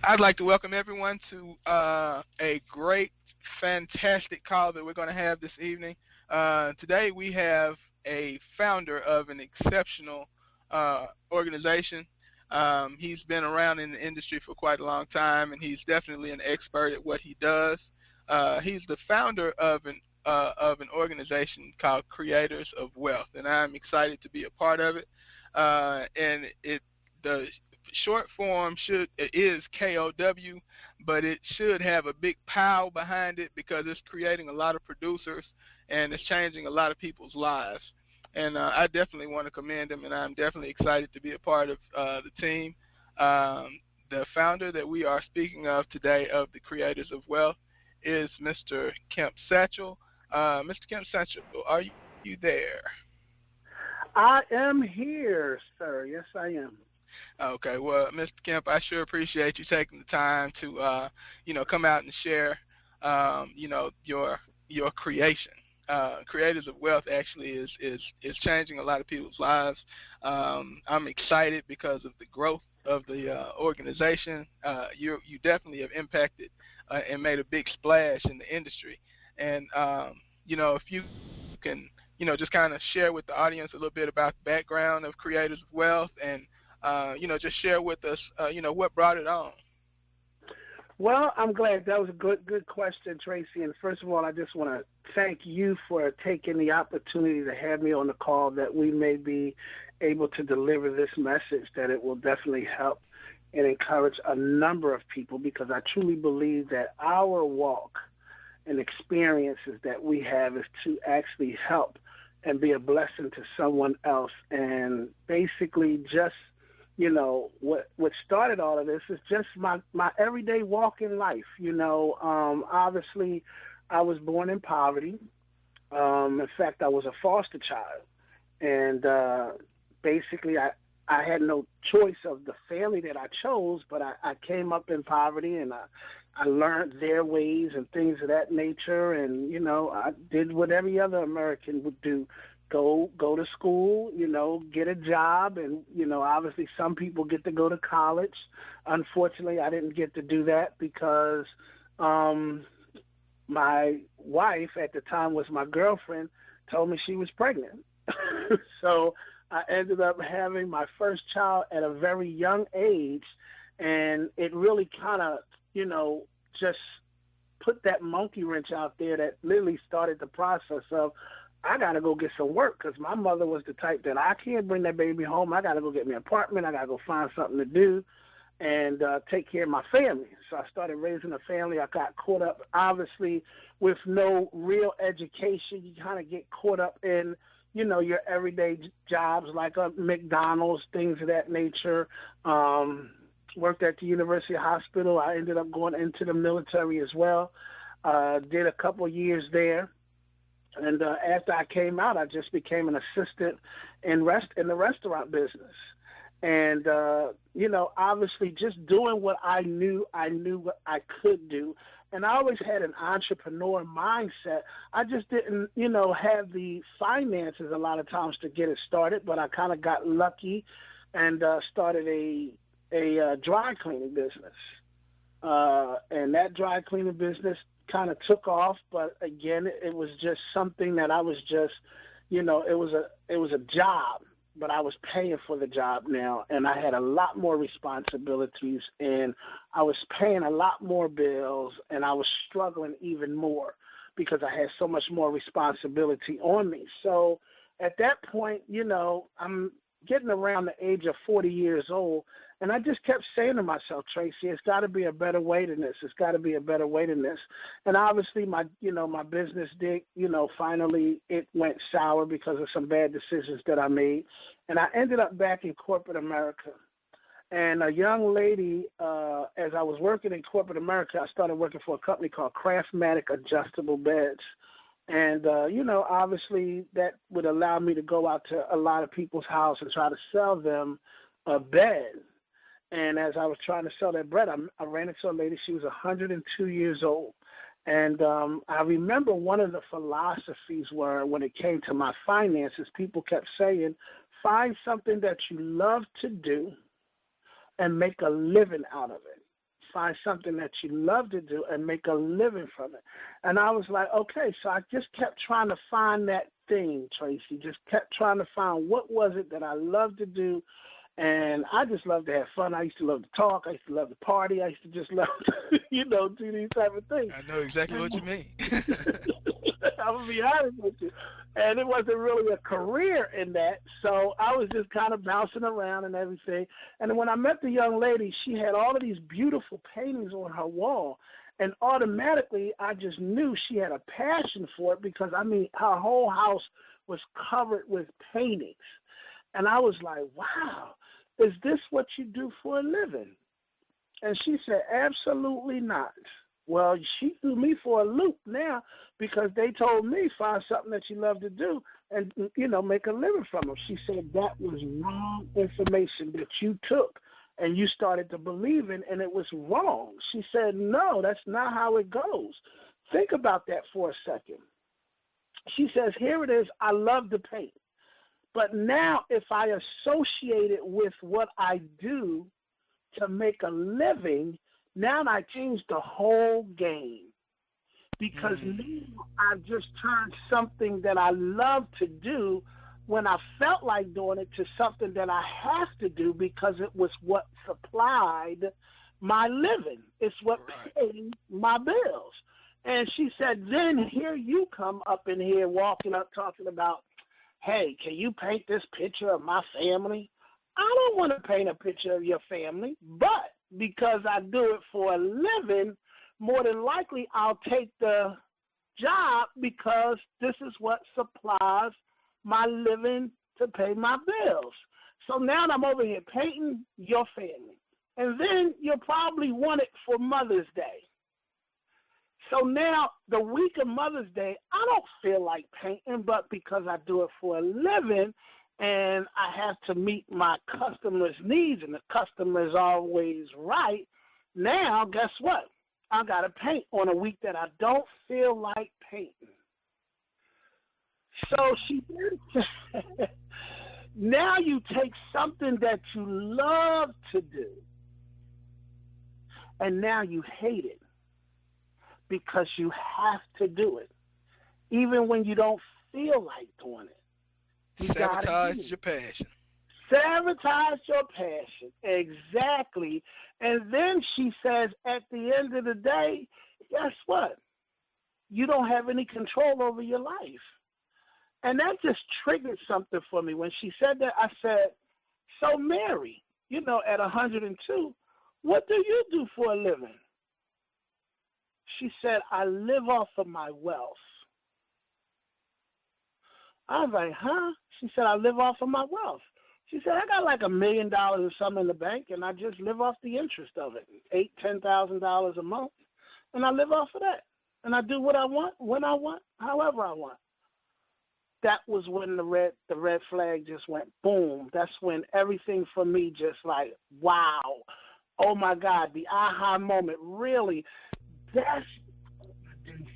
I'd like to welcome everyone to a great, fantastic call that we're going to have this evening. Today we have a founder of an exceptional organization. He's been around in the industry for quite a long time, and he's definitely an expert at what he does. He's the founder of an organization called KREATORS of WEALTH, and I'm excited to be a part of it. The short form is KOW, but it should have a big pow behind it because it's creating a lot of producers and it's changing a lot of people's lives. And I definitely want to commend him, and I'm definitely excited to be a part of the team. The founder that we are speaking of today of the KREATORS of WEALTH is Mr. Kemp Satchell. Mr. Kemp Satchell, are you there? I am here, sir. Yes, I am. Okay, well, Mr. Kemp, I sure appreciate you taking the time to, come out and share, your creation. KREATORS of WEALTH actually is changing a lot of people's lives. I'm excited because of the growth of the organization. You definitely have impacted and made a big splash in the industry. And, if you can, just kind of share with the audience a little bit about the background of KREATORS of WEALTH and, just share with us, what brought it on. Well, I'm glad. That was a good question, Tracy. And first of all, I just want to thank you for taking the opportunity to have me on the call, that we may be able to deliver this message, that it will definitely help and encourage a number of people, because I truly believe that our walk and experiences that we have is to actually help and be a blessing to someone else. And basically just what started all of this is just my everyday walk in life. Obviously, I was born in poverty. In fact, I was a foster child. And basically, I had no choice of the family that I chose, but I came up in poverty, and I learned their ways and things of that nature. And, I did what every other American would do. Go to school, get a job, and, obviously some people get to go to college. Unfortunately, I didn't get to do that because my wife at the time was my girlfriend, told me she was pregnant. So I ended up having my first child at a very young age, and it really kind of, just put that monkey wrench out there that literally started the process of, I got to go get some work, because my mother was the type that I can't bring that baby home. I got to go get me an apartment. I got to go find something to do and take care of my family. So I started raising a family. I got caught up, obviously, with no real education. You kind of get caught up in, your everyday jobs like McDonald's, things of that nature. Worked at the University Hospital. I ended up going into the military as well. Did a couple years there. And after I came out, I just became an assistant in the restaurant business. And, obviously just doing what I knew what I could do. And I always had an entrepreneur mindset. I just didn't, have the finances a lot of times to get it started, but I kind of got lucky and started a dry cleaning business. And that dry cleaning business kind of took off, but again, it was just something that I was just, it was a job, but I was paying for the job now, and I had a lot more responsibilities, and I was paying a lot more bills, and I was struggling even more because I had so much more responsibility on me. So at that point, I'm getting around the age of 40 years old, and I just kept saying to myself, Tracy, it's got to be a better way than this. It's got to be a better way than this. And obviously my business did, finally it went sour because of some bad decisions that I made. And I ended up back in corporate America. And a young lady, as I was working in corporate America, I started working for a company called Craftmatic Adjustable Beds. And, obviously that would allow me to go out to a lot of people's house and try to sell them a bed. And as I was trying to sell that bread, I ran into a lady. She was 102 years old. And I remember one of the philosophies were, when it came to my finances, people kept saying, find something that you love to do and make a living out of it. find something that you love to do and make a living from it. And I was like, okay, so I just kept trying to find that thing, Tracy, just kept trying to find what was it that I love to do. And I just love to have fun. I used to love to talk. I used to love to party. I used to just love to, do these type of things. I know exactly what you mean. I'm going to be honest with you. And it wasn't really a career in that. So I was just kind of bouncing around and everything. And when I met the young lady, she had all of these beautiful paintings on her wall. And automatically, I just knew she had a passion for it because, her whole house was covered with paintings. And I was like, wow, is this what you do for a living? And she said, absolutely not. Well, she threw me for a loop now because they told me find something that you love to do and, make a living from them. She said that was wrong information that you took and you started to believe in, and it was wrong. She said, no, that's not how it goes. Think about that for a second. She says, here it is, I love to paint. But now if I associate it with what I do to make a living, now I change the whole game. Because now I've just turned something that I love to do when I felt like doing it to something that I have to do because it was what supplied my living. It's what paid my bills. And she said, then here you come up in here walking up talking about, hey, can you paint this picture of my family? I don't want to paint a picture of your family, but because I do it for a living, more than likely I'll take the job because this is what supplies my living to pay my bills. So now I'm over here painting your family. And then you'll probably want it for Mother's Day. So now the week of Mother's Day, I don't feel like painting, but because I do it for a living and I have to meet my customers' needs and the customer's always right, now guess what? I got to paint on a week that I don't feel like painting. So she did. Now you take something that you love to do and now you hate it because you have to do it, even when you don't feel like doing it. You sabotage your passion. Sabotage your passion, exactly. And then she says, at the end of the day, guess what? You don't have any control over your life. And that just triggered something for me. When she said that, I said, so Mary, at 102, what do you do for a living? She said, I live off of my wealth. I was like, huh? She said, I live off of my wealth. She said, I got like $1 million or something in the bank, and I just live off the interest of it, $8,000-$10,000 a month, and I live off of that. And I do what I want, when I want, however I want. That was when the red flag just went boom. That's when everything for me just like, wow, oh my God, the aha moment. Really, that's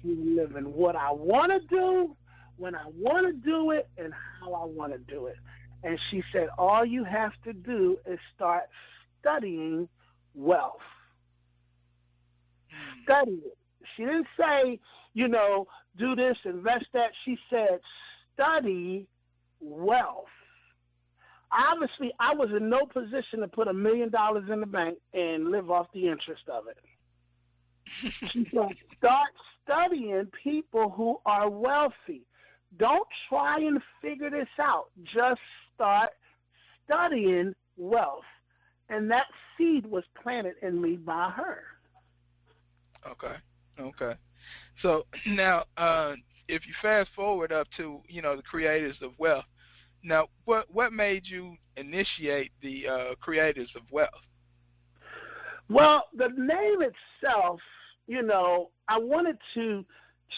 living what I want to do, when I want to do it, and how I want to do it. And she said, all you have to do is start studying wealth. Study it. She didn't say, do this, invest that. She said, study wealth. Obviously, I was in no position to put $1 million in the bank and live off the interest of it. She said, start studying people who are wealthy. Don't try and figure this out. Just start studying wealth. And that seed was planted in me by her. Okay. So now, if you fast forward up to, the Creators of Wealth, now what made you initiate the Creators of Wealth? Well, the name itself, I wanted to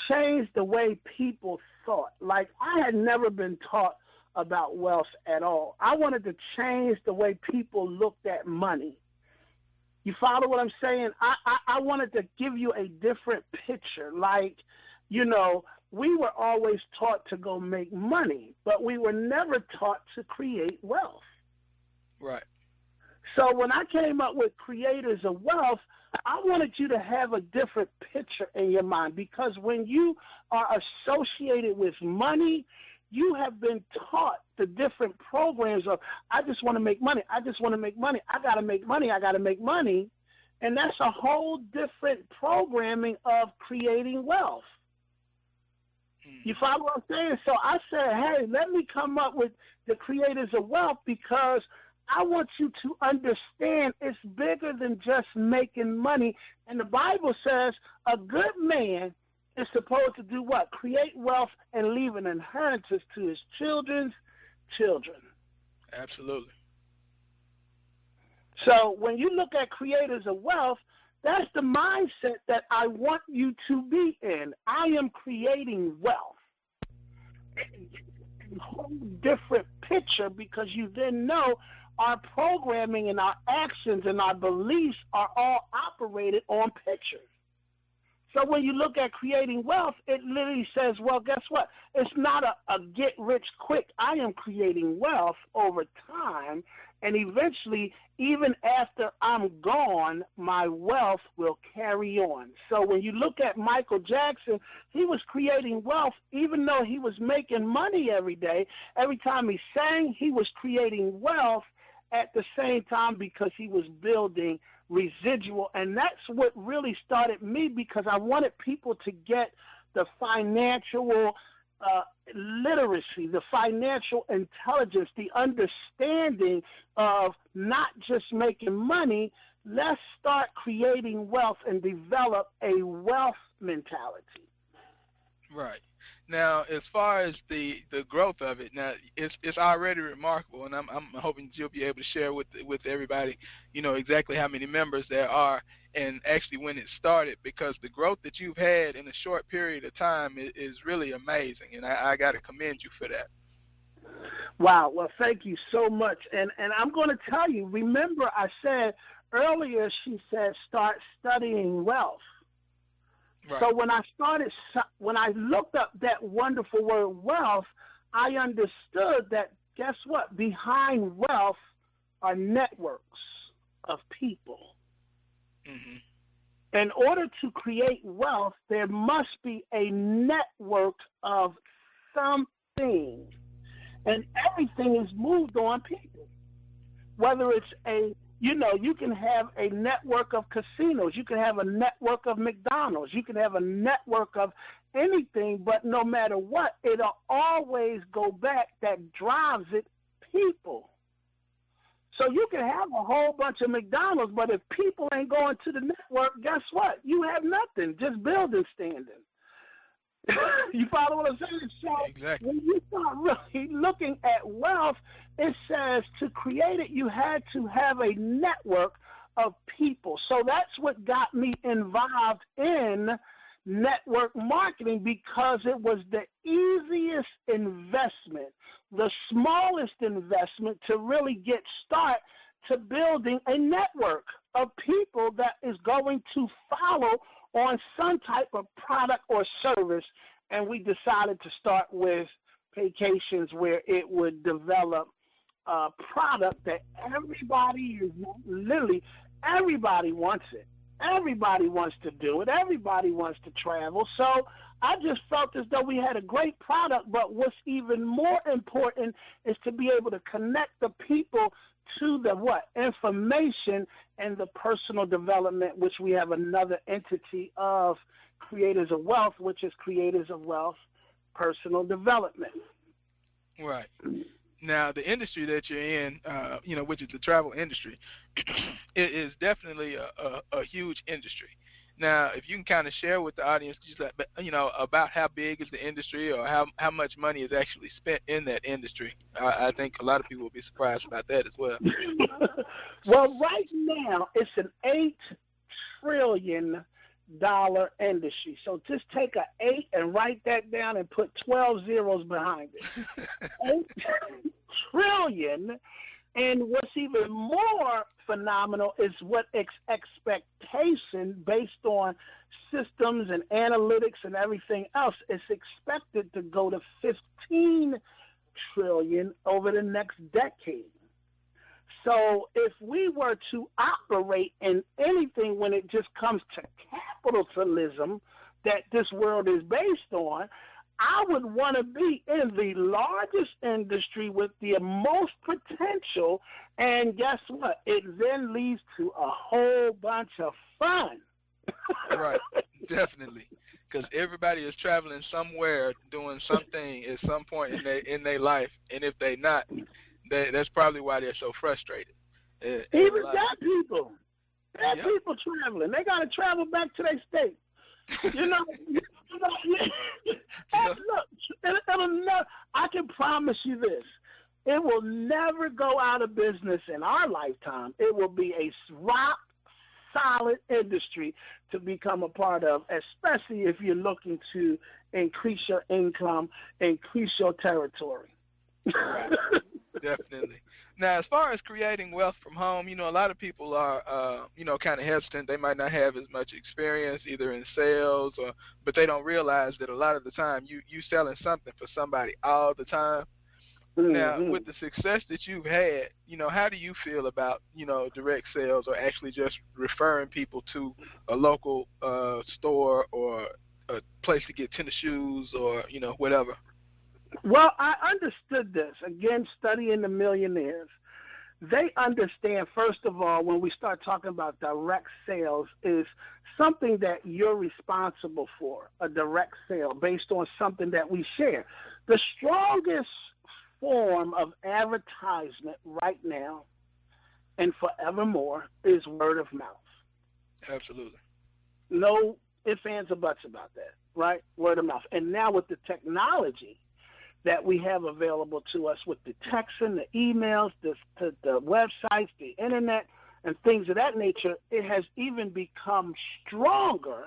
change the way people thought. Like, I had never been taught about wealth at all. I wanted to change the way people looked at money. You follow what I'm saying? I wanted to give you a different picture. Like, we were always taught to go make money, but we were never taught to create wealth. Right. So when I came up with Creators of Wealth, I wanted you to have a different picture in your mind, because when you are associated with money, you have been taught the different programs of, I just want to make money, I just want to make money, I got to make money, I got to make money. And that's a whole different programming of creating wealth. You follow what I'm saying? So I said, hey, let me come up with the Creators of Wealth, because I want you to understand it's bigger than just making money. And the Bible says a good man is supposed to do what? Create wealth and leave an inheritance to his children's children. Absolutely. So when you look at Creators of Wealth, that's the mindset that I want you to be in. I am creating wealth. A whole different picture, because you then know our programming and our actions and our beliefs are all operated on pictures. So when you look at creating wealth, it literally says, well, guess what? It's not a get rich quick. I am creating wealth over time, and eventually, even after I'm gone, my wealth will carry on. So when you look at Michael Jackson, he was creating wealth even though he was making money every day. Every time he sang, he was creating wealth at the same time, because he was building residual. And that's what really started me, because I wanted people to get the financial literacy, the financial intelligence, the understanding of not just making money. Let's start creating wealth and develop a wealth mentality. Right. Now, as far as the growth of it, now it's already remarkable, and I'm hoping you'll be able to share with everybody, exactly how many members there are, and actually when it started, because the growth that you've had in a short period of time is really amazing, and I got to commend you for that. Wow. Well, thank you so much. And I'm going to tell you, remember I said earlier, she said start studying wealth. Right. So when I looked up that wonderful word wealth, I understood that, guess what? Behind wealth are networks of people. Mm-hmm. In order to create wealth, there must be a network of something. And everything is moved on people. Whether it's you can have a network of casinos. You can have a network of McDonald's. You can have a network of anything, but no matter what, it'll always go back, that drives it, people. So you can have a whole bunch of McDonald's, but if people ain't going to the network, guess what? You have nothing, just building standing. You follow what I'm saying? So exactly. When you start really looking at wealth, it says to create it, you had to have a network of people. So that's what got me involved in network marketing, because it was the easiest investment, the smallest investment to really get started to building a network of people that is going to follow on some type of product or service. And we decided to start with vacations, where it would develop a product that everybody wants it. Everybody wants to do it. Everybody wants to travel. So I just felt as though we had a great product, but what's even more important is to be able to connect the people to the information and the personal development, which we have another entity of Creators of Wealth, which is Creators of Wealth Personal Development. Right. Now, the industry that you're in, which is the travel industry, it is definitely a huge industry. Now, if you can kind of share with the audience, about how big is the industry, or how much money is actually spent in that industry. I think a lot of people will be surprised about that as well. Well, right now, it's an $8 trillion industry. So just take an 8 and write that down and put 12 zeros behind it. 8 trillion. And what's even more phenomenal is what expectation based on systems and analytics and everything else is expected to go to 15 trillion over the next decade. So if we were to operate in anything when it just comes to capitalism that this world is based on, I would want to be in the largest industry with the most potential, and guess what? It then leads to a whole bunch of fun. Right, definitely, because everybody is traveling somewhere, doing something at some point in their life, and if they not, that's probably why they're so frustrated. Even that people, people traveling, they got to travel back to their state. You know, and look, I can promise you this. It will never go out of business in our lifetime. It will be a rock-solid industry to become a part of, especially if you're looking to increase your income, increase your territory. Right. Definitely. Now, as far as creating wealth from home, a lot of people are, kind of hesitant. They might not have as much experience either in sales but they don't realize that a lot of the time you selling something for somebody all the time. Mm-hmm. Now, with the success that you've had, how do you feel about, direct sales or actually just referring people to a local store or a place to get tennis shoes or, whatever? Well, I understood this, again, studying the millionaires. They understand, first of all, when we start talking about direct sales, is something that you're responsible for, a direct sale based on something that we share. The strongest form of advertisement right now and forevermore is word of mouth. Absolutely. No ifs, ands, or buts about that, right? Word of mouth. And now with the technology that we have available to us with the texting, the emails, the websites, the internet, and things of that nature, it has even become stronger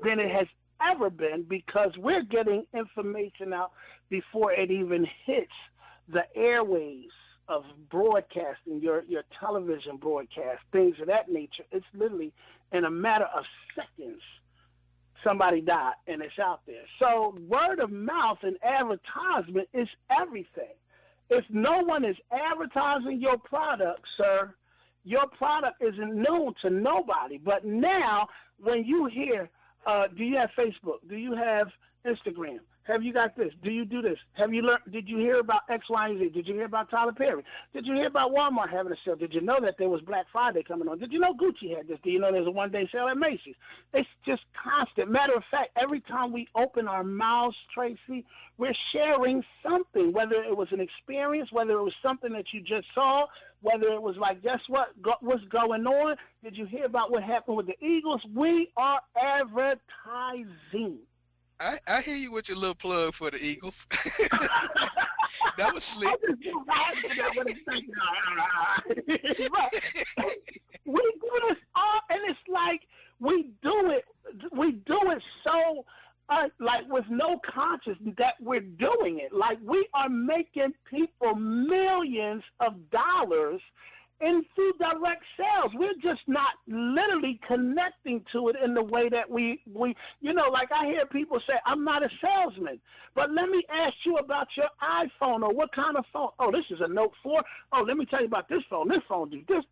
than it has ever been because we're getting information out before it even hits the airwaves of broadcasting, your television broadcast, things of that nature. It's literally in a matter of seconds somebody died, and it's out there. So word of mouth and advertisement is everything. If no one is advertising your product, sir, your product isn't known to nobody. But now when you hear, do you have Facebook? Do you have Instagram? Have you got this? Do you do this? Have you learned? Did you hear about X, Y, and Z? Did you hear about Tyler Perry? Did you hear about Walmart having a sale? Did you know that there was Black Friday coming on? Did you know Gucci had this? Do you know there's a one-day sale at Macy's? It's just constant. Matter of fact, every time we open our mouths, Tracy, we're sharing something, whether it was an experience, whether it was something that you just saw, whether it was like, guess what, what's going on? Did you hear about what happened with the Eagles? We are advertising. I hear you with your little plug for the Eagles. That was slick. We do this all, and it's like we do it so like with no consciousness that we're doing it. Like we are making people millions of dollars and through direct sales. We're just not literally connecting to it in the way that we like I hear people say, I'm not a salesman. But let me ask you about your iPhone or what kind of phone. Oh, this is a Note 4. Oh, let me tell you about this phone. This phone do this.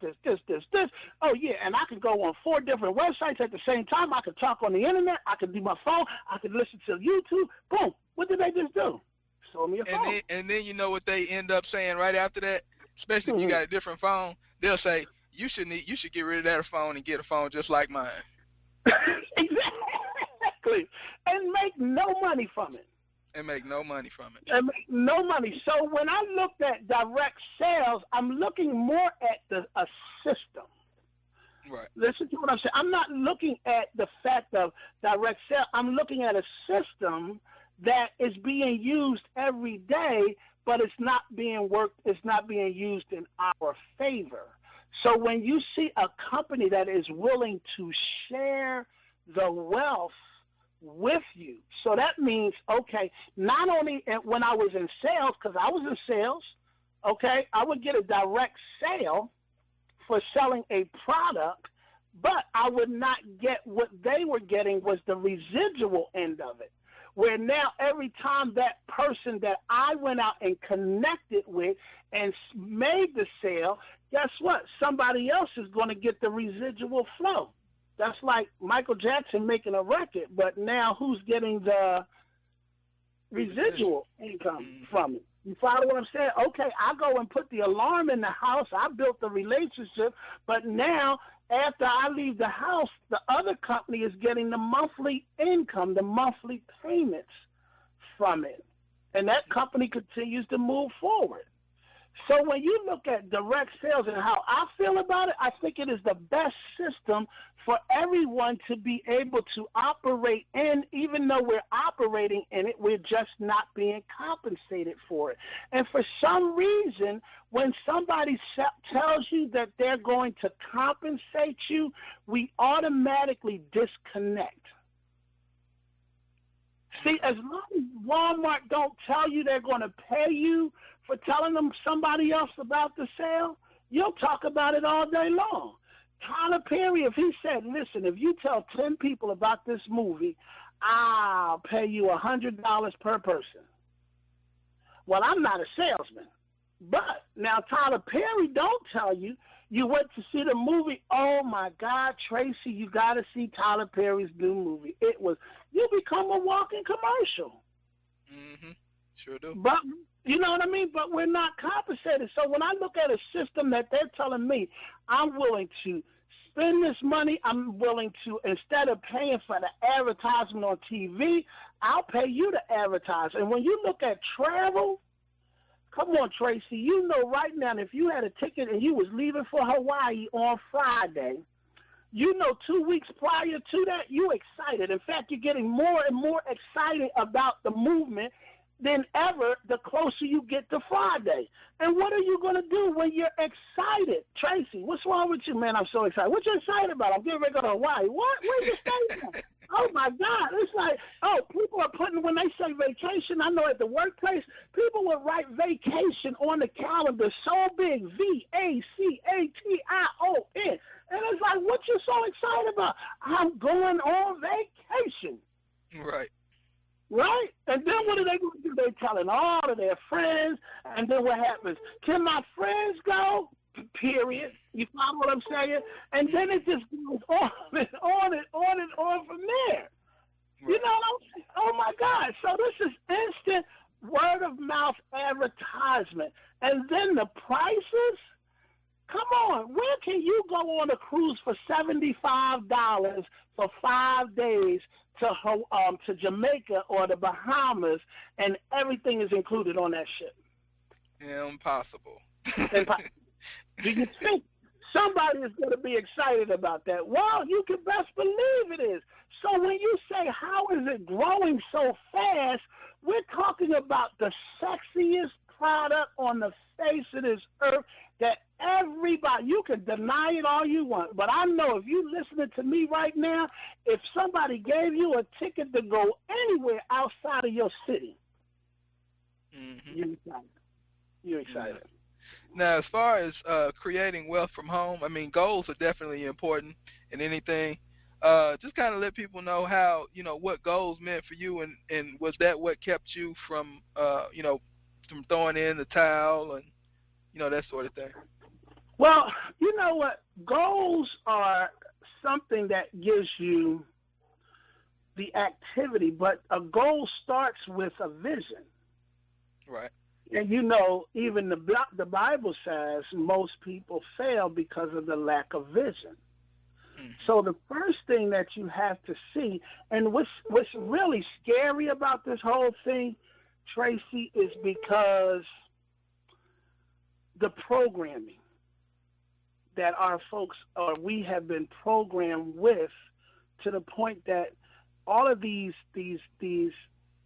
Oh, yeah, and I can go on 4 different websites at the same time. I can talk on the internet. I can do my phone. I can listen to YouTube. Boom. What did they just do? Sold me a phone. And then you know what they end up saying right after that? Especially if you got a different phone, they'll say, you should get rid of that phone and get a phone just like mine. Exactly. And make no money from it. And make no money from it. And make no money. So when I looked at direct sales, I'm looking more at a system. Right. Listen to what I'm saying. I'm not looking at the fact of direct sale. I'm looking at a system that is being used every day, but it's not being used in our favor. So when you see a company that is willing to share the wealth with you, so that means, okay, not only when I was in sales, because I was in sales, okay, I would get a direct sale for selling a product, but I would not get what they were getting was the residual end of it. Where now every time that person that I went out and connected with and made the sale guess what? Somebody else is going to get the residual flow. That's like Michael Jackson making a record, but now who's getting the residual income from it? You follow what I'm saying? Okay, I go and put the alarm in the house. I built the relationship, but now after I leave the house, the other company is getting the monthly income, the monthly payments from it. And that company continues to move forward. So when you look at direct sales and how I feel about it, I think it is the best system for everyone to be able to operate in. Even though we're operating in it, we're just not being compensated for it. And for some reason, when somebody tells you that they're going to compensate you, we automatically disconnect. See, as long as Walmart don't tell you they're going to pay you for telling them somebody else about the sale, you'll talk about it all day long. Tyler Perry, if he said, listen, if you tell 10 people about this movie, I'll pay you $100 per person. Well, I'm not a salesman. But now Tyler Perry don't tell you, you went to see the movie, oh, my God, Tracy, you got to see Tyler Perry's new movie. It was, you become a walking commercial. Mm-hmm. Sure do. But, you know what I mean? But we're not compensated. So when I look at a system that they're telling me, I'm willing to spend this money, I'm willing to, instead of paying for the advertisement on TV, I'll pay you to advertise. And when you look at travel, come on, Tracy, you know right now if you had a ticket and you was leaving for Hawaii on Friday, you know 2 weeks prior to that, you're excited. In fact, you're getting more and more excited about the movement than ever the closer you get to Friday. And what are you going to do when you're excited? Tracy, what's wrong with you, man? I'm so excited. What you excited about? I'm getting ready to go to Hawaii. What? Where you staying at? Oh, my God. It's like, oh, people are putting, when they say vacation, I know at the workplace, people will write vacation on the calendar so big, VACATION. And it's like, what you so excited about? I'm going on vacation. Right. Right? And then what are they going to do? They're telling all of their friends, and then what happens? Can my friends go? Period. You follow what I'm saying? And then it just goes on and on and on and on from there. Right. You know what I'm saying? Oh, my God. So this is instant word-of-mouth advertisement. And then the prices? Come on. Where can you go on a cruise for $75 for 5 days to Jamaica or the Bahamas, and everything is included on that ship? Impossible. Do you think somebody is going to be excited about that? Well, you can best believe it is. So when you say, how is it growing so fast, we're talking about the sexiest product on the face of this earth that everybody, you can deny it all you want, but I know if you're listening to me right now, if somebody gave you a ticket to go anywhere outside of your city, you're excited. You're excited. Now, as far as creating wealth from home, I mean, goals are definitely important in anything. Just kind of let people know how, what goals meant for you, and was that what kept you from, from throwing in the towel and, that sort of thing? Well, you know what? Goals are something that gives you the activity, but a goal starts with a vision. Right. And even the Bible says most people fail because of the lack of vision. Mm-hmm. So the first thing that you have to see, and what's really scary about this whole thing, Tracy, is because the programming that our folks or we have been programmed with, to the point that all of these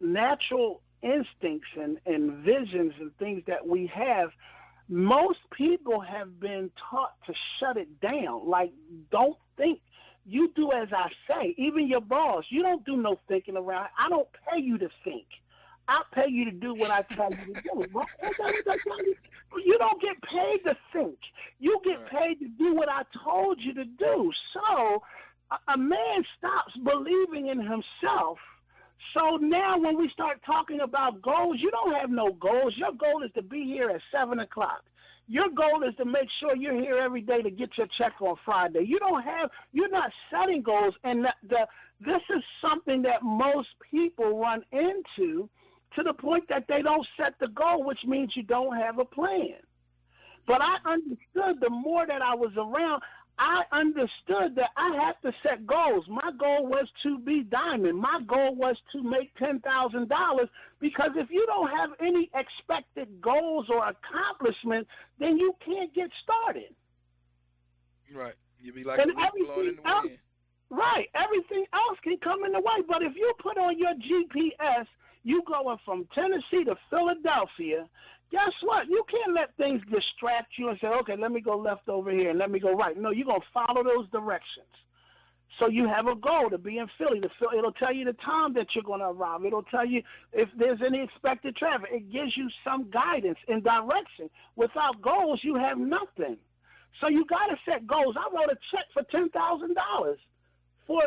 natural instincts and visions and things that we have, most people have been taught to shut it down. Like, don't think. You do as I say. Even your boss, you don't do no thinking around. I don't pay you to think. I pay you to do what I tell you to do. You don't get paid to think. You get paid to do what I told you to do. So a man stops believing in himself. So now when we start talking about goals, you don't have no goals. Your goal is to be here at 7 o'clock. Your goal is to make sure you're here every day to get your check on Friday. You're not setting goals, and this is something that most people run into to the point that they don't set the goal, which means you don't have a plan. But I understood the more that I was around, I understood that I had to set goals. My goal was to be diamond. My goal was to make $10,000, because if you don't have any expected goals or accomplishment, then you can't get started. Right. You'll be like a leaf blowing in the wind. Right. Everything else can come in the way. But if you put on your GPS, you going from Tennessee to Philadelphia, guess what? You can't let things distract you and say, okay, let me go left over here and let me go right. No, you're going to follow those directions. So you have a goal to be in Philly. It'll tell you the time that you're going to arrive. It'll tell you if there's any expected traffic. It gives you some guidance and direction. Without goals, you have nothing. So you got to set goals. I wrote a check for $10,000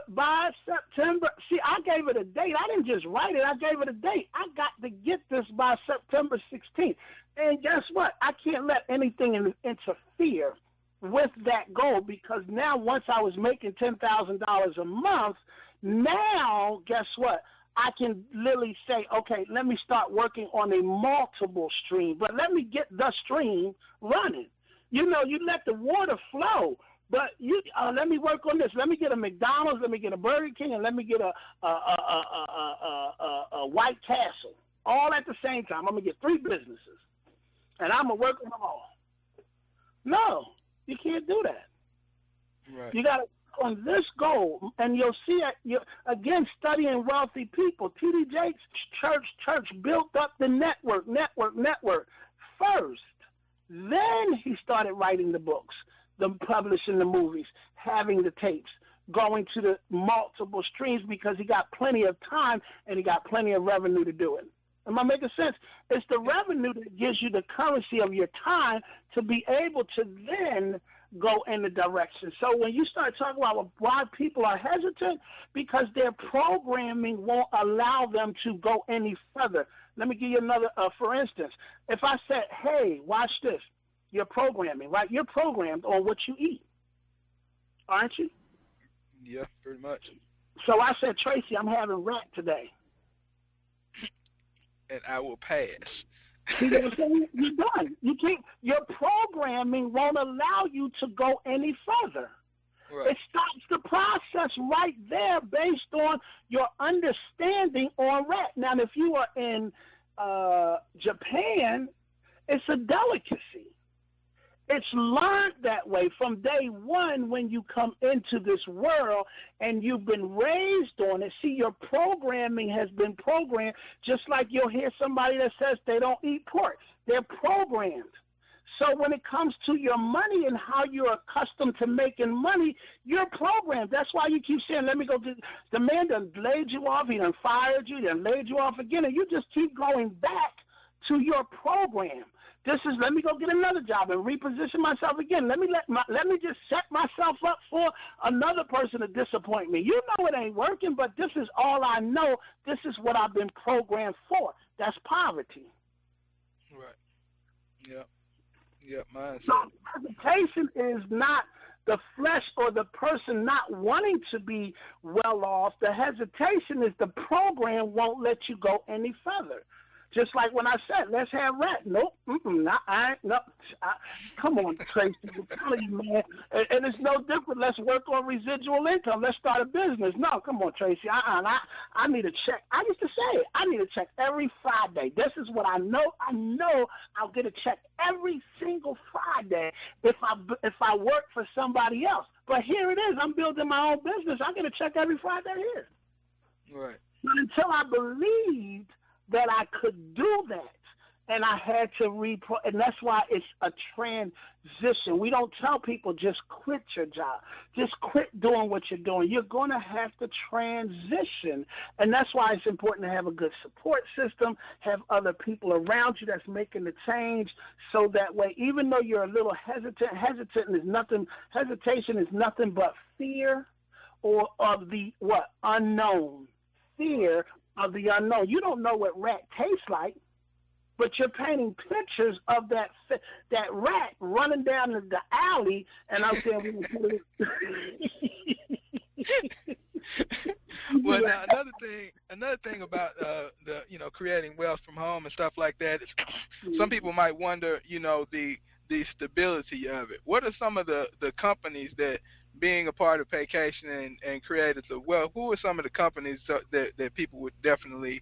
by September. See, I gave it a date. I didn't just write it. I gave it a date. I got to get this by September 16th. And guess what? I can't let anything interfere with that goal, because now once I was making $10,000 a month, now guess what? I can literally say, okay, let me start working on a multiple stream, but let me get the stream running. You know, you let the water flow. But let me work on this. Let me get a McDonald's, let me get a Burger King, and let me get a White Castle, all at the same time. I'm going to get 3 businesses, and I'm going to work on them all. No, you can't do that. Right. You got to on this goal, and you'll see it. Again, studying wealthy people. T.D. Jakes' church built up the network first. Then he started writing the books, publishing the movies, having the tapes, going to the multiple streams, because he got plenty of time and he got plenty of revenue to do it. Am I making sense? It's the revenue that gives you the currency of your time to be able to then go in the direction. So when you start talking about why people are hesitant, because their programming won't allow them to go any further. Let me give you another, for instance, if I said, hey, watch this. Your programming, right? You're programmed on what you eat, aren't you? Yeah, pretty much. So I said, Tracy, I'm having rat today. And I will pass. See what I'm saying? You're done. You can't. Your programming won't allow you to go any further. Right. It stops the process right there based on your understanding on rat. Now, if you are in Japan, it's a delicacy. It's learned that way from day one when you come into this world and you've been raised on it. See, your programming has been programmed, just like you'll hear somebody that says they don't eat pork. They're programmed. So when it comes to your money and how you're accustomed to making money, you're programmed. That's why you keep saying, let me go get – the man done laid you off, he done fired you, done laid you off again, and you just keep going back to your program. This is, let me go get another job and reposition myself again. Let me just set myself up for another person to disappoint me. You know it ain't working, but this is all I know. This is what I've been programmed for. That's poverty. Right. Yep. Yep, mindset. So hesitation is not the flesh or the person not wanting to be well off. The hesitation is the program won't let you go any further. Just like when I said, let's have rat. Nope. Come on, Tracy. I'm telling you, man. And it's no different. Let's work on residual income. Let's start a business. No, come on, Tracy. I need a check. I used to say it. I need a check every Friday. This is what I know. I know I'll get a check every single Friday if I work for somebody else. But here it is. I'm building my own business. I get a check every Friday here. Right. But until I believed that I could do that, and I had to and that's why it's a transition. We don't tell people just quit your job, just quit doing what you're doing. You're going to have to transition, and that's why it's important to have a good support system, have other people around you that's making the change, so that way, even though you're a little hesitation is nothing but fear or of the unknown, fear of the unknown. You don't know what rat tastes like. but you're painting pictures of that rat running down the alley, and I'm saying, well, now another thing about the creating wealth from home and stuff like that is some people might wonder, the stability of it. What are some of the companies that, being a part of Paycation and Creators of Wealth, who are some of the companies that people would definitely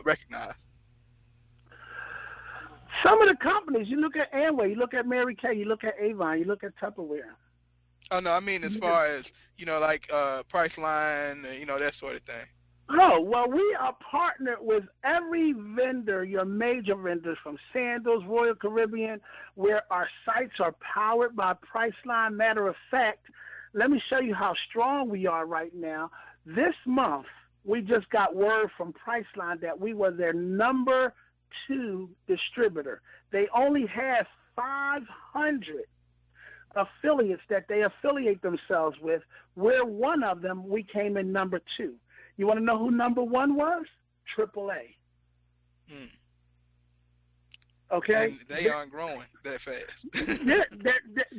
recognize? Some of the companies, you look at Amway, you look at Mary Kay, you look at Avon, you look at Tupperware. Oh, no, I mean as far as, like Priceline, that sort of thing. Oh, well, we are partnered with every vendor, your major vendors, from Sandals, Royal Caribbean, where our sites are powered by Priceline. Matter of fact, let me show you how strong we are right now. This month, we just got word from Priceline that we were their number 2 distributor. They only have 500 affiliates that they affiliate themselves with. We're one of them. We came in number 2. You want to know who number 1 was? AAA. Okay? And they aren't growing that fast.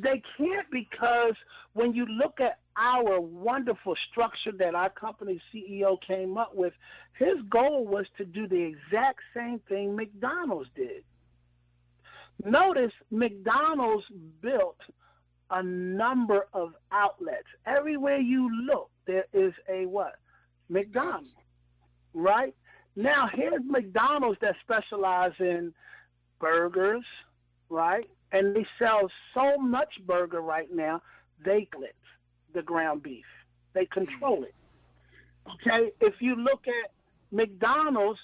They can't, because when you look at our wonderful structure that our company's CEO came up with, his goal was to do the exact same thing McDonald's did. Notice McDonald's built a number of outlets. Everywhere you look, there is a what? McDonald's, right? Now, here's McDonald's that specialize in burgers, right? And they sell so much burger right now, they split the ground beef. They control it. Okay? If you look at McDonald's,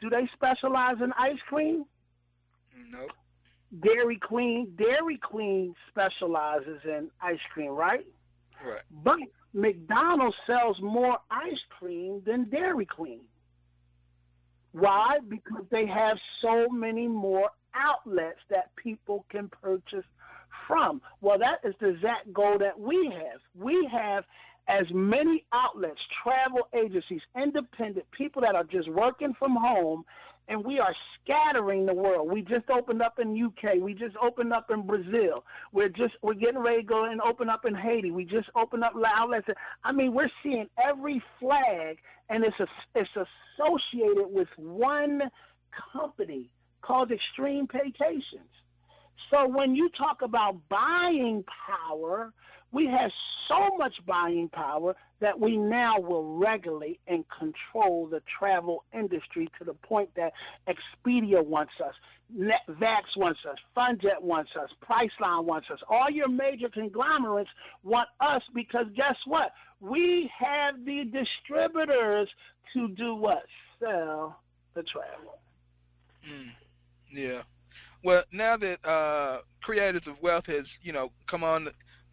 do they specialize in ice cream? No. Dairy Queen specializes in ice cream, right? Right. But McDonald's sells more ice cream than Dairy Queen. Why? Because they have so many more outlets that people can purchase from. Well, that is the exact goal that we have. We have as many outlets, travel agencies, independent people that are just working from home, and we are scattering the world. We just opened up in UK. We just opened up in Brazil. We're getting ready to go and open up in Haiti. We just opened up outlets. I mean, we're seeing every flag, and it's associated with one company called Extreme Paycations. So when you talk about buying power, we have so much buying power that we now will regulate and control the travel industry to the point that Expedia wants us, Vax wants us, Funjet wants us, Priceline wants us. All your major conglomerates want us because guess what? We have the distributors to do what? Sell the travel. Yeah. Well, now that Creators of Wealth has, come on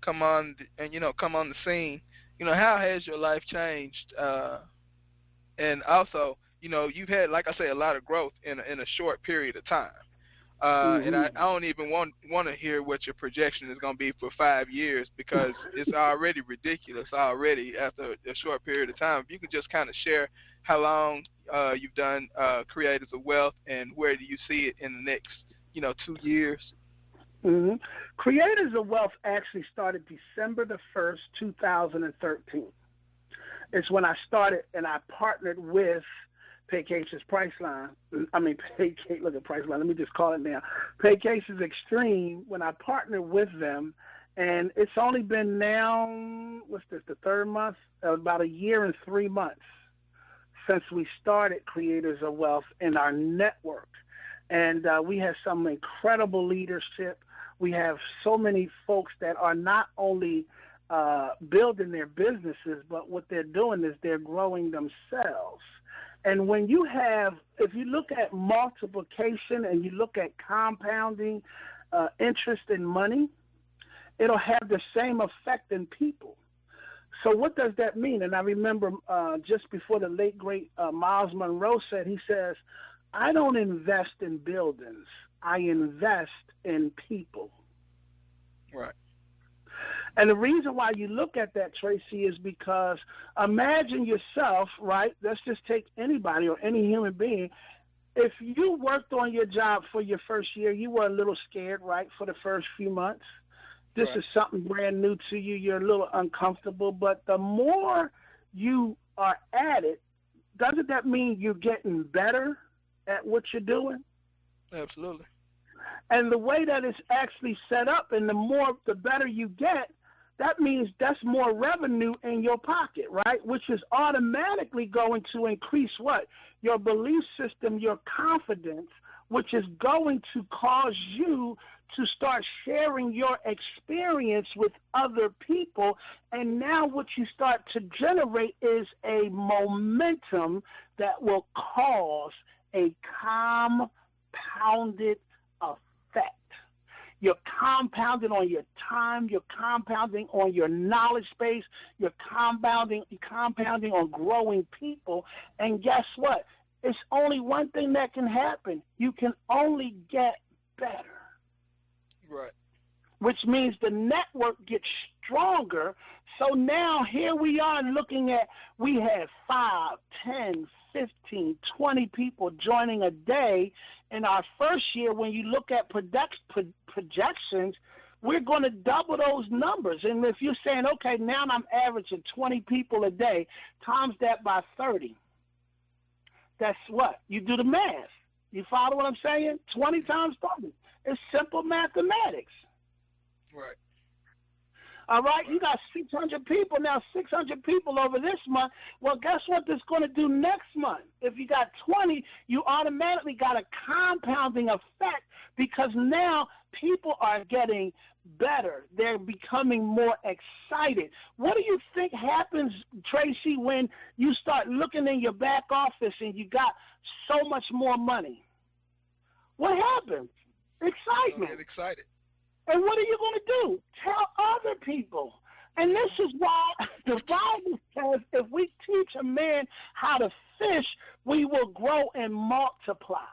the scene, how has your life changed? And also, you've had, like I say, a lot of growth in a short period of time. And I don't even want to hear what your projection is going to be for 5 years because it's already ridiculous already after a short period of time. If you could just kind of share how long you've done Creators of Wealth and where do you see it in the next 2 years? Creators of Wealth actually started December the 1st, 2013. It's when I started and I partnered with Paycations Priceline. Look at Priceline. Let me just call it now. Paycations Extreme, when I partnered with them, and it's only been now, the 3rd month? About a year and 3 months since we started Creators of Wealth in our network. And we have some incredible leadership. We have so many folks that are not only building their businesses, but what they're doing is they're growing themselves. And when you have, if you look at multiplication and you look at compounding interest in money, it'll have the same effect in people. So what does that mean? And I remember just before the late, great Miles Monroe said, he says, I don't invest in buildings. I invest in people. Right. And the reason why you look at that, Tracy, is because imagine yourself, right? Let's just take anybody or any human being. if you worked on your job for your first year, you were a little scared, right, for the first few months. This Right. is something brand new to you. You're a little uncomfortable. But the more you are at it, doesn't that mean you're getting better at what you're doing? Absolutely. And the way that it's actually set up, and the better you get, that means that's more revenue in your pocket, right? Which is automatically going to increase what? Your belief system, your confidence, which is going to cause you to start sharing your experience with other people. And now what you start to generate is a momentum that will cause a compounded effect. You're compounding on your time. You're compounding on your knowledge base. You're compounding on growing people. And guess what? It's only one thing that can happen. You can only get better. Right. Which means the network gets stronger. So now here we are looking at, we have 5, 10, 15, 20 people joining a day. In our first year, when you look at projections, we're going to double those numbers. And if you're saying, okay, now I'm averaging 20 people a day, times that by 30. That's what? You do the math. You follow what I'm saying? 20 times 30. It's simple mathematics. Right. All right, you got 600 people now, 600 people over this month. Well, guess what that's going to do next month? If you got 20, you automatically got a compounding effect because now people are getting better. They're becoming more excited. What do you think happens, Tracy, when you start looking in your back office and you got so much more money? What happens? Excitement. Get excited. And what are you going to do? Tell other people. And this is why the Bible says if we teach a man how to fish, we will grow and multiply.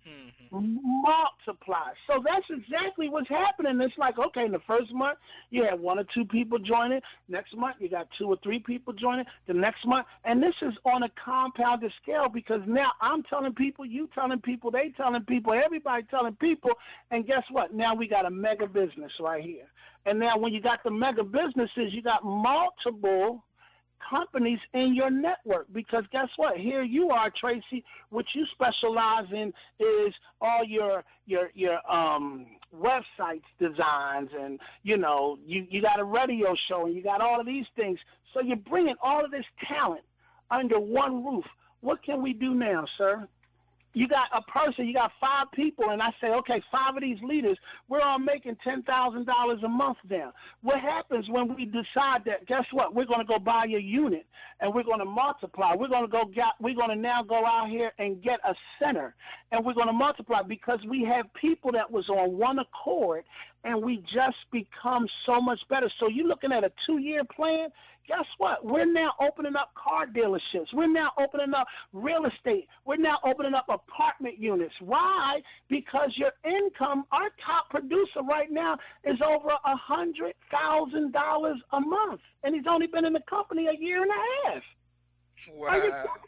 Mm-hmm. Multiply. So that's exactly what's happening. It's like, okay, in the first month, you had 1 or 2 people joining. Next month, you got 2 or 3 people joining. The next month, and this is on a compounded scale because now I'm telling people, you telling people, they telling people, everybody telling people, and guess what? Now we got a mega business right here. And now when you got the mega businesses, you got multiple companies in your network because guess what? Here you are, Tracy. What you specialize in is all your websites designs, and you got a radio show, and you got all of these things. So you're bringing all of this talent under one roof. What can we do now, sir? You got a person, you got 5 people, and I say, okay, 5 of these leaders, we're all making $10,000 a month now. What happens when we decide that, guess what, we're going to go buy a unit, and we're going to multiply. We're going to now go out here and get a center, and we're going to multiply because we have people that was on one accord, and we just become so much better. So you're looking at a 2-year plan. Guess what? We're now opening up car dealerships. We're now opening up real estate. We're now opening up apartment units. Why? Because your income, our top producer right now is over $100,000 a month, and he's only been in the company a year and a half. Wow.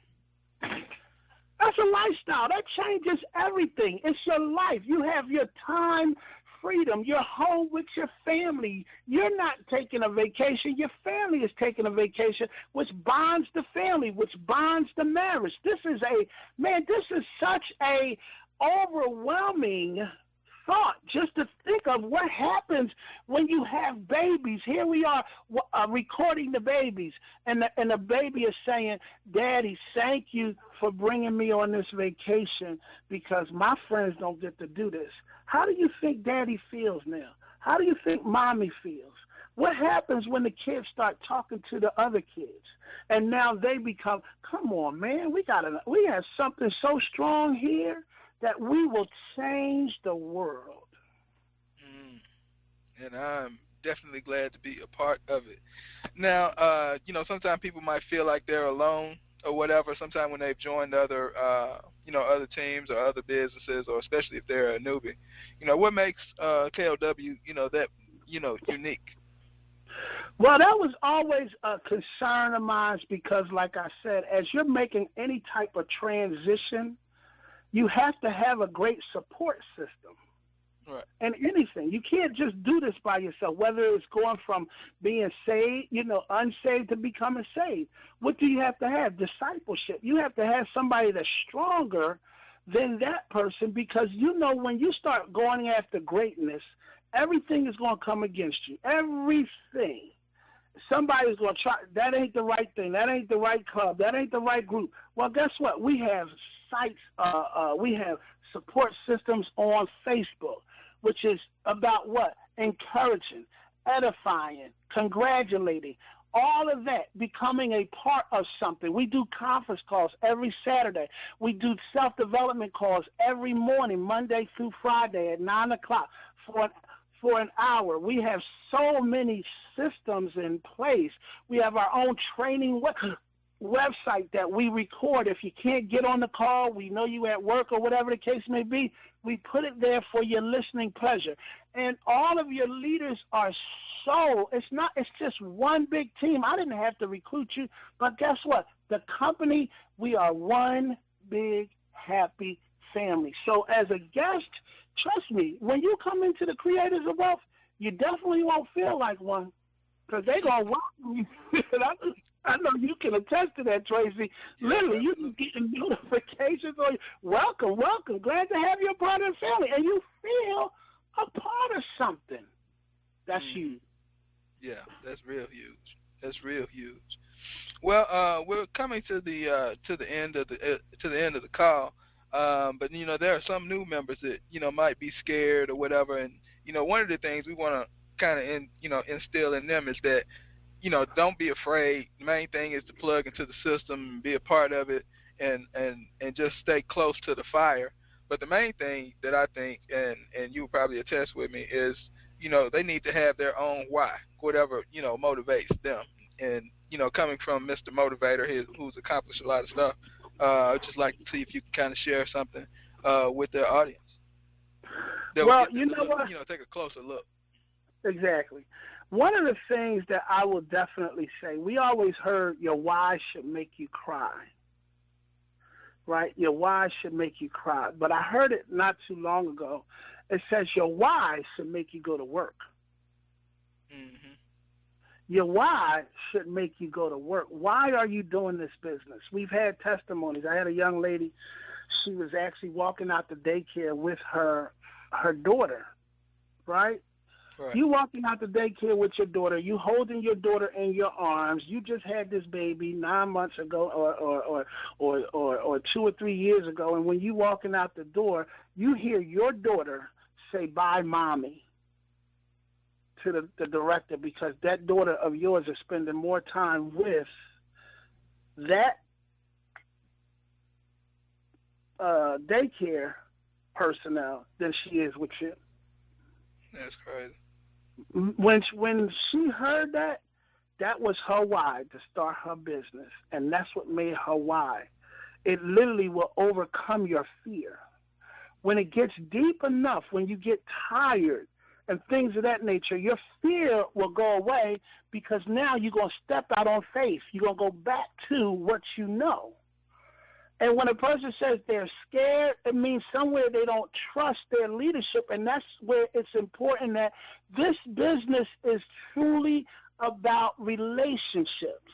That's a lifestyle. That changes everything. It's your life. You have your time freedom. You're home with your family. You're not taking a vacation. Your family is taking a vacation, which bonds the family, which bonds the marriage. This is such a overwhelming thought just to think of what happens when you have babies. Here we are recording the babies, and the baby is saying, Daddy, thank you for bringing me on this vacation because my friends don't get to do this. How do you think Daddy feels now? How do you think Mommy feels? What happens when the kids start talking to the other kids? And now they become, come on, man, we have something so strong here that we will change the world. And I'm definitely glad to be a part of it. Now, sometimes people might feel like they're alone or whatever. Sometimes when they've joined other teams or other businesses, or especially if they're a newbie, what makes KOW, that, unique? Well, that was always a concern of mine because, like I said, as you're making any type of transition You have to have a great support system. Right. And anything. You can't just do this by yourself, whether it's going from being saved, unsaved to becoming saved. What do you have to have? Discipleship. You have to have somebody that's stronger than that person, because when you start going after greatness, everything is going to come against you. Everything. Somebody's going to try. That ain't the right thing. That ain't the right club. That ain't the right group. Well, guess what? We have sites. We have support systems on Facebook, which is about what? Encouraging, edifying, congratulating, all of that, becoming a part of something. We do conference calls every Saturday. We do self-development calls every morning, Monday through Friday at 9 o'clock for an hour. We have so many systems in place. We have our own training website that we record. If you can't get on the call, we know you at work or whatever the case may be, we put it there for your listening pleasure. And all of your leaders are it's just one big team. I didn't have to recruit you, but guess what? The company, we are one big happy family. So as a guest, trust me, when you come into the Creators of Wealth, you definitely won't feel like one, because they're going to welcome you. I know you can attest to that, Tracy. Yeah, literally, you can get notifications on you. Welcome, glad to have you a part of the family. And you feel a part of something. That's huge. Yeah, that's real huge. That's real huge. Well, we're coming to the end of the call. But there are some new members that might be scared or whatever, and one of the things we want to kind of instill in them is that don't be afraid. The main thing is to plug into the system and be a part of it, and just stay close to the fire. But the main thing that I think, and you will probably attest with me, is they need to have their own why, whatever motivates them. And coming from Mr. Motivator, who's accomplished a lot of stuff, I'd just like to see if you can kind of share something with their audience. Well, you know what? Take a closer look. Exactly. One of the things that I will definitely say, we always heard your why should make you cry, right? Your why should make you cry. But I heard it not too long ago. It says your why should make you go to work. Mm-hmm. Your why should make you go to work. Why are you doing this business? We've had testimonies. I had a young lady, she was actually walking out the daycare with her daughter, right? Right. You walking out the daycare with your daughter, you holding your daughter in your arms. You just had this baby 9 months ago or 2 or 3 years ago, and when you walking out the door, you hear your daughter say, "Bye, Mommy," to the director, because that daughter of yours is spending more time with that daycare personnel than she is with you. That's crazy. When she heard that, that was her why to start her business, and that's what made her why. It literally will overcome your fear. When it gets deep enough, when you get tired and things of that nature, your fear will go away, because now you're going to step out on faith. You're going to go back to what you know. And when a person says they're scared, it means somewhere they don't trust their leadership, and that's where it's important that this business is truly about relationships.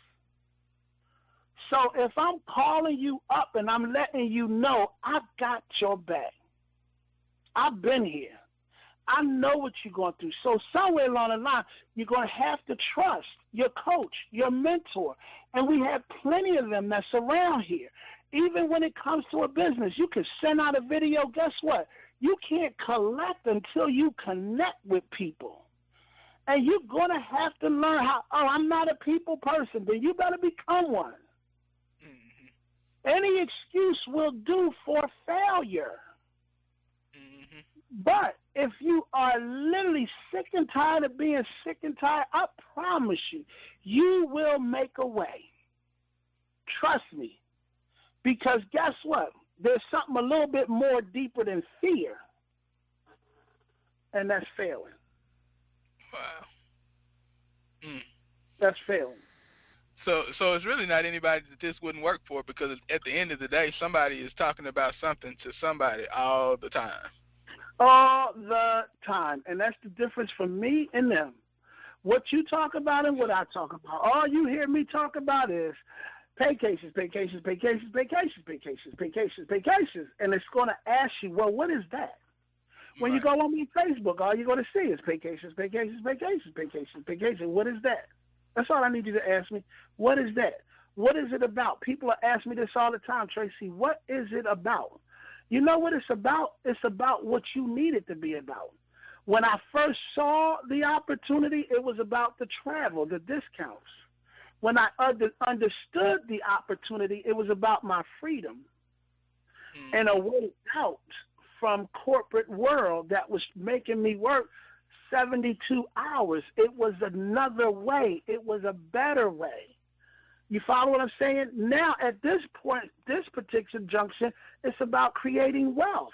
So if I'm calling you up and I'm letting you know I've got your back, I've been here, I know what you're going through. So somewhere along the line, you're going to have to trust your coach, your mentor, and we have plenty of them that's around here. Even when it comes to a business, you can send out a video. Guess what? You can't collect until you connect with people. And you're going to have to learn how, I'm not a people person. Then you better become one. Mm-hmm. Any excuse will do for failure. Mm-hmm. But if you are literally sick and tired of being sick and tired, I promise you, you will make a way. Trust me. Because guess what? There's something a little bit more deeper than fear, and that's failing. Wow. That's failing. So it's really not anybody that this wouldn't work for, because at the end of the day, somebody is talking about something to somebody all the time. All the time. And that's the difference from me and them. What you talk about and what I talk about. All you hear me talk about is vacations, vacations, vacations, vacations, vacations, vacations, vacations. And it's going to ask you, well, what is that? When you go on my Facebook, all you're going to see is vacations, vacations, vacations, vacations, vacations. What is that? That's all I need you to ask me. What is that? What is it about? People are asking me this all the time, Tracy. What is it about? You know what it's about? It's about what you need it to be about. When I first saw the opportunity, it was about the travel, the discounts. When I understood the opportunity, it was about my freedom and a way out from corporate world that was making me work 72 hours. It was another way. It was a better way. You follow what I'm saying? Now, at this point, this particular junction, it's about creating wealth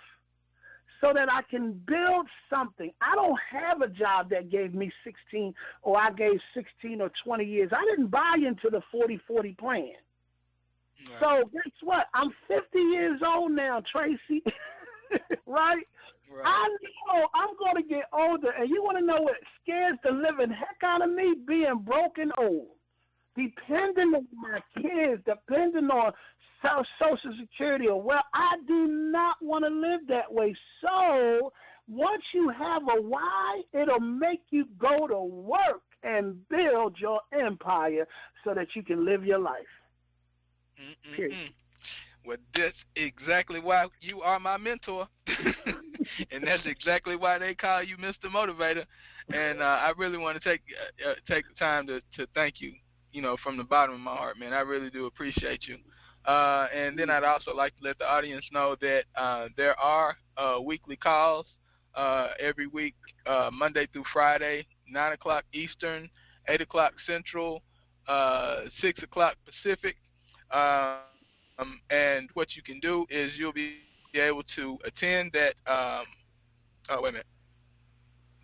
so that I can build something. I don't have a job that gave me 16 or I gave 16 or 20 years. I didn't buy into the 40-40 plan. Right. So guess what? I'm 50 years old now, Tracy. Right? I know I'm going to get older, and you want to know what scares the living heck out of me? Being broken old, depending on my kids, depending on Social Security or well, I do not want to live that way. So once you have a why, it'll make you go to work and build your empire so that you can live your life. Period. Well, that's exactly why you are my mentor, and that's exactly why they call you Mr. Motivator. And I really want to take the time to thank you, from the bottom of my heart, man. I really do appreciate you. And then I'd also like to let the audience know that there are weekly calls every week, Monday through Friday, 9 o'clock Eastern, 8 o'clock Central, 6 o'clock Pacific. And what you can do is you'll be able to attend that,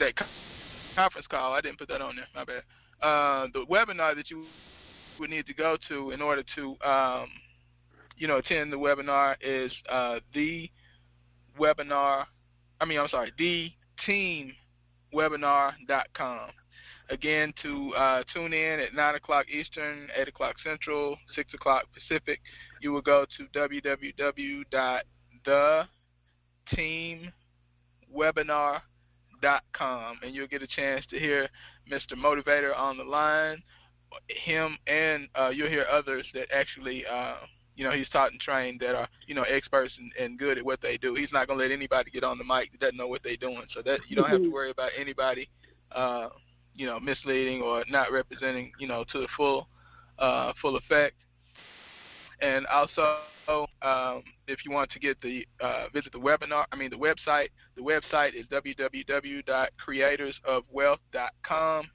that conference call. I didn't put that on there, my bad. The webinar that you would need to go to in order to, attend the webinar is theteamwebinar.com. Again, to tune in at 9 o'clock Eastern, 8 o'clock Central, 6 o'clock Pacific, you will go to www.theteamwebinar.com, and you'll get a chance to hear Mr. Motivator on the line, him, and you'll hear others that actually, he's taught and trained that are, experts and good at what they do. He's not going to let anybody get on the mic that doesn't know what they're doing, so that you don't have to worry about anybody misleading or not representing, to the full effect. And also, if you want to get visit the website. The website is www.creatorsofwealth.com.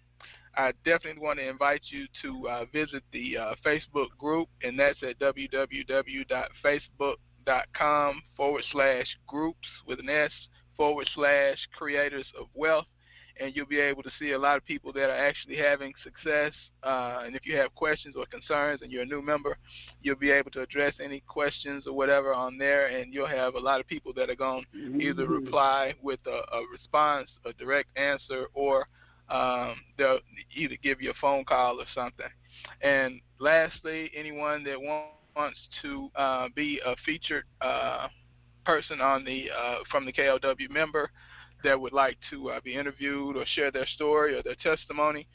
I definitely want to invite you to visit the Facebook group, and that's at www.facebook.com/groups with an S /Creators of Wealth. And you'll be able to see a lot of people that are actually having success. And if you have questions or concerns and you're a new member, you'll be able to address any questions or whatever on there, and you'll have a lot of people that are going to either reply with a response, a direct answer, or they'll either give you a phone call or something. And lastly, anyone that wants to be a featured person on from the KOW member that would like to be interviewed or share their story or their testimony,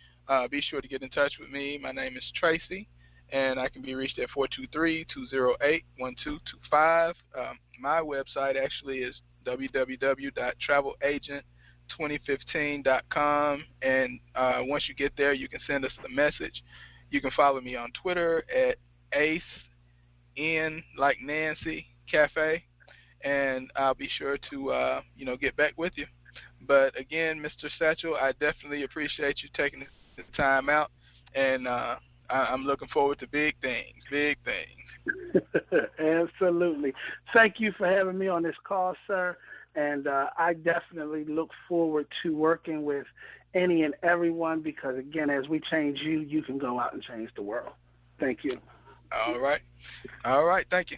be sure to get in touch with me. My name is Tracy, and I can be reached at 423-208-1225. My website actually is www.travelagent2015.com, and once you get there, you can send us a message. You can follow me on Twitter at ACE, like Nancy, Cafe, and I'll be sure to, get back with you. But again, Mr. Satchell, I definitely appreciate you taking the time out, and I'm looking forward to big things. Absolutely. Thank you for having me on this call, sir, and I definitely look forward to working with any and everyone because, again, as we change you, you can go out and change the world. Thank you. All right. All right. Thank you.